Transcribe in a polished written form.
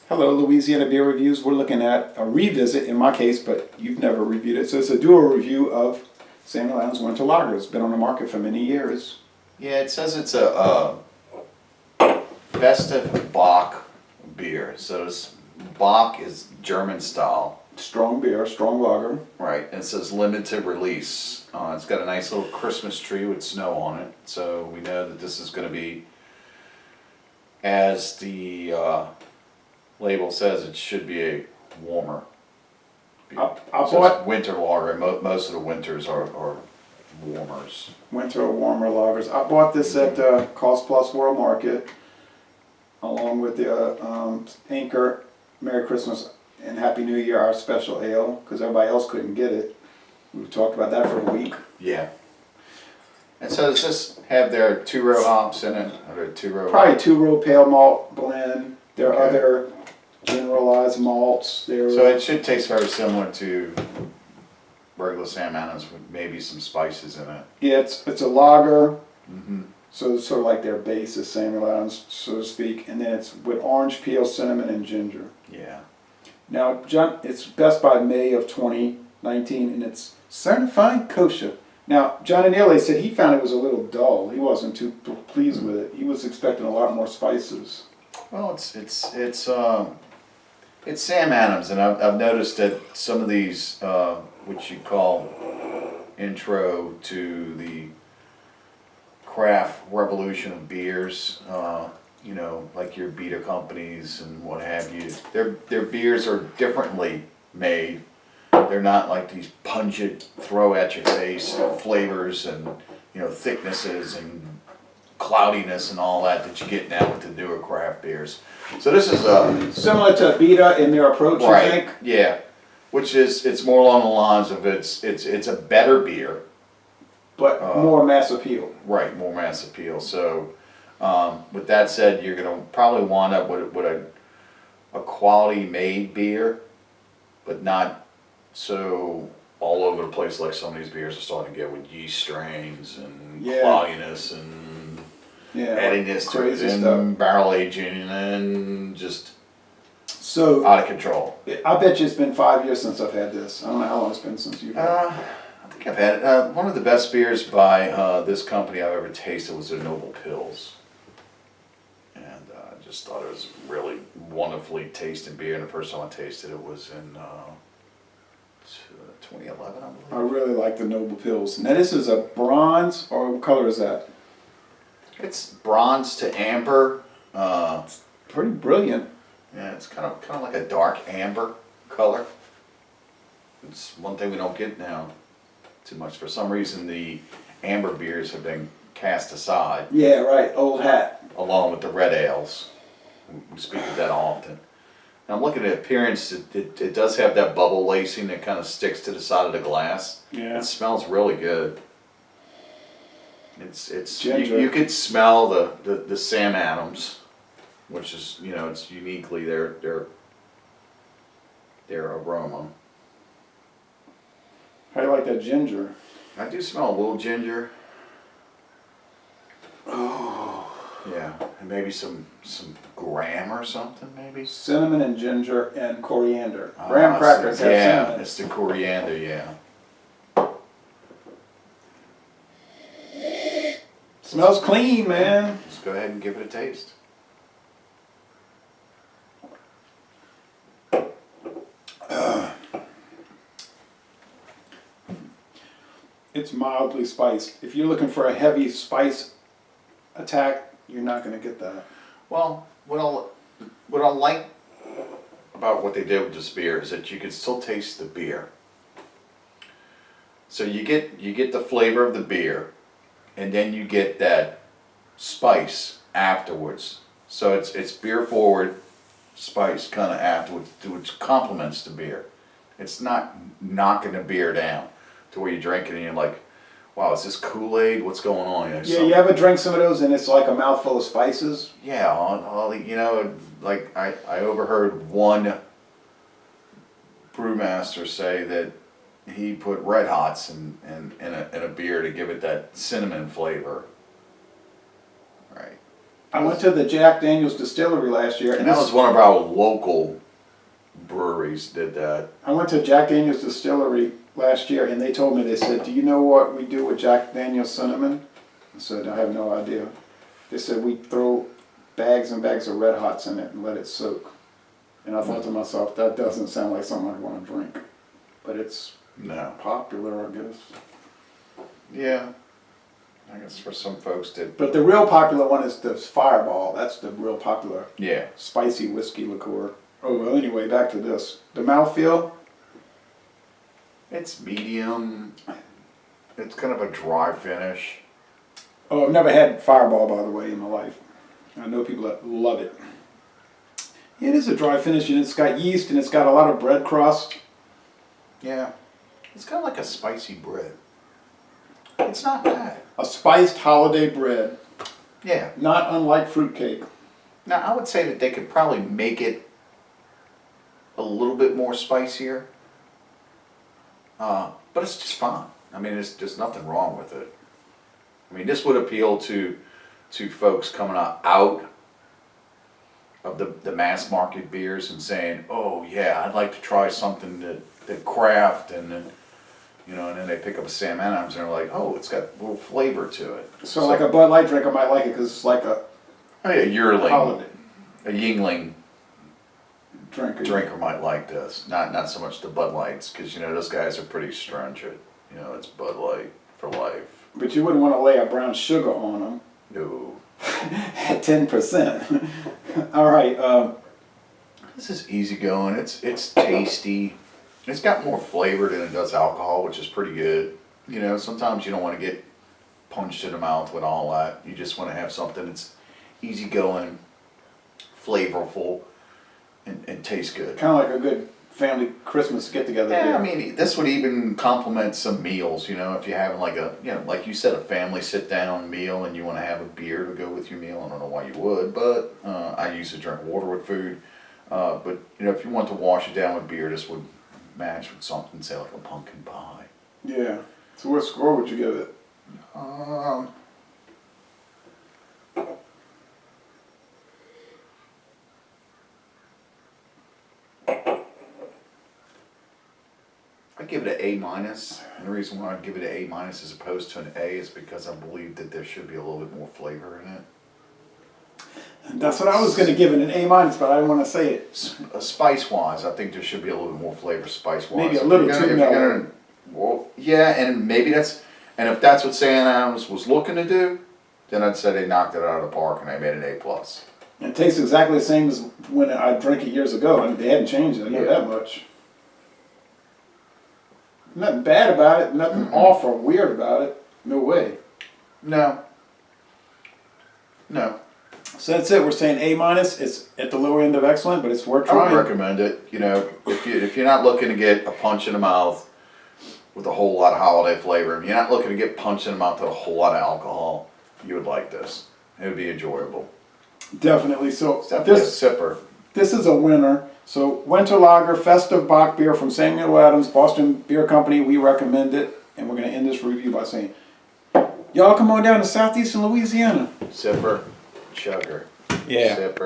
Hello, Louisiana Beer Reviews. We're looking at a revisit in my case, but you've never reviewed it. So it's a dual review of Samuel Adams Winter Lager. It's been on the market for many years. Yeah, it says it's a festive Bock beer. So Bock is German style. Strong beer, strong lager. Right, and it says limited release. It's got a nice little Christmas tree with snow on it. So we know that this is going to be, as the label says, it should be a warmer beer. I So bought it's winter lager, and most of the winters are warmers. winter warmer lagers. I bought this at Cost Plus World Market along with the Anchor Merry Christmas and Happy New Year, our special ale, because everybody else couldn't get it. We've talked about that for a week. Yeah. And so does this have their two-row hops in it? Or their two-row? Probably two-row pale malt blend. There are Okay. other generalized malts. So it should taste very similar to regular Sam Adams with maybe some spices in it. Yeah, it's a lager. Mm-hmm. So it's sort of like their base is Samuel Adams, so to speak, and then it's with orange peel, cinnamon, and ginger. Yeah. Now, John, it's best by May of 2019, and it's certified kosher. Now, John Anele said he found it was a little dull. He wasn't too pleased with it. He was expecting a lot more spices. Well, it's Sam Adams, and I've noticed that some of these, which you call intro to the craft revolution of beers, you know, like your beer companies and what have you, their beers are differently made. They're not like these pungent, throw at your face flavors and, you know, thicknesses and cloudiness and all that you get now with the newer craft beers. So this is Similar to Beta in their approach, right, you think? yeah, which is it's more along the lines of it's a better beer, But more mass appeal. right, more mass appeal. So with that said, you're gonna probably wind up with a quality made beer, but not so all over the place like some of these beers are starting to get with yeast strains and cloudiness and adding this to it and barrel aging and just so out of control. I bet you it's been 5 years since I've had this. I don't know how long it's been since you've had it. I think I've had it. One of the best beers by this company I've ever tasted was their Noble Pills. And I just thought it was really wonderfully tasting beer. And the first time I tasted it was in 2011, I believe. I really like the Noble Pills. Now this is a bronze, or what color is that? It's bronze to amber. Pretty brilliant. Yeah, it's kind of like a dark amber color. It's one thing we don't get now too much. For some reason, the amber beers have been cast aside. Yeah, right. Old hat. Along with the red ales. We speak of that often. Now I'm looking at appearance. It does have that bubble lacing that kind of sticks to the side of the glass. Yeah. It smells really good. It's Ginger. you could smell the Sam Adams, which is, you know, it's uniquely their aroma. How do you like that ginger? I do smell a little ginger. Oh. Yeah, and maybe some graham or something, maybe. Cinnamon and ginger and coriander. Ah, Graham crackers have yeah, cinnamon. it's the coriander, yeah. Smells clean, man. Let's go ahead and give it a taste. It's mildly spiced. If you're looking for a heavy spice attack, you're not going to get that. Well, what I like about what they did with this beer is that you can still taste the beer. So you get the flavor of the beer, and then you get that spice afterwards. So it's beer forward spice kind of afterwards, which complements the beer. It's not knocking the beer down to where you drink it and you're like, wow, is this Kool-Aid? What's going on here? Yeah, you ever drink some of those and it's like a mouthful of spices? Yeah, you know, like I overheard one brewmaster say that he put Red Hots in a beer to give it that cinnamon flavor. Right. I went to the Jack Daniel's distillery last year, And that was one of our local breweries did that. I went to Jack Daniel's distillery last year, and they told me, they said, "Do you know what we do with Jack Daniel's cinnamon?" I said, "I have no idea." They said, "We throw bags and bags of Red Hots in it and let it soak." And I thought to myself, that doesn't sound like something I'd want to drink. But it's No. popular, I guess. Yeah. I guess for some folks that. But the real popular one is the Fireball. That's the real popular Yeah. spicy whiskey liqueur. Oh, well, anyway, back to this. The mouthfeel? It's medium. It's kind of a dry finish. Oh, I've never had Fireball, by the way, in my life. I know people that love it. It is a dry finish, and it's got yeast, and it's got a lot of bread crust. Yeah. It's kind of like a spicy bread. It's not bad. A spiced holiday bread, Yeah. not unlike fruitcake. Now, I would say that they could probably make it a little bit more spicier. But it's just fine. I mean, there's nothing wrong with it. I mean, this would appeal to folks coming out of the mass market beers and saying, "Oh yeah, I'd like to try something that craft," and then, you know, and then they pick up a Sam Adams and they're like, "Oh, it's got a little flavor to it." So like a Bud Light drinker might like it because it's like a yearling, holiday a Yingling drinker. might like this. Not so much the Bud Lights, because you know those guys are pretty stringent. You know, it's Bud Light for life. But you wouldn't want to lay a brown sugar on them No. at 10%. All right. This is easygoing. It's tasty. It's got more flavor than it does alcohol, which is pretty good. You know, sometimes you don't want to get punched in the mouth with all that. You just want to have something that's easygoing, flavorful, and tastes good. Kind of like a good family Christmas get-together. Yeah, beer. I mean, this would even complement some meals, you know, if you're having like a, you know, like you said, a family sit-down meal and you want to have a beer to go with your meal. I don't know why you would, but I used to drink water with food. But, you know, if you want to wash it down with beer, this would match with something, say, like a pumpkin pie. Yeah. So what score would you give it? I'd give it an A minus. And the reason why I'd give it an A minus as opposed to an A is because I believe that there should be a little bit more flavor in it. That's what I was going to give it, an A minus, but I didn't want to say it. Spice wise, I think there should be a little bit more flavor spice wise. Maybe a little too mellow. Well, yeah, and maybe that's, and if that's what Sam Adams was looking to do, then I'd say they knocked it out of the park and they made an A plus. It tastes exactly the same as when I drank it years ago, and they hadn't changed it. I know Yeah. that much. Nothing bad about it, nothing off or weird about it. No way. No. No. So that's it. We're saying A minus. It's at the lower end of excellent, but it's worth I would trying. recommend it. You know, if you're not looking to get a punch in the mouth with a whole lot of holiday flavor, if you're not looking to get punched in the mouth with a whole lot of alcohol, you would like this. It would be enjoyable. Definitely. So It's definitely a this sipper. this is a winner. So Winter Lager Festive Bock Beer from Samuel Adams, Boston Beer Company. We recommend it, and we're going to end this review by saying, y'all come on down to southeastern Louisiana. Sipper. Chugger. Yeah. Sipper.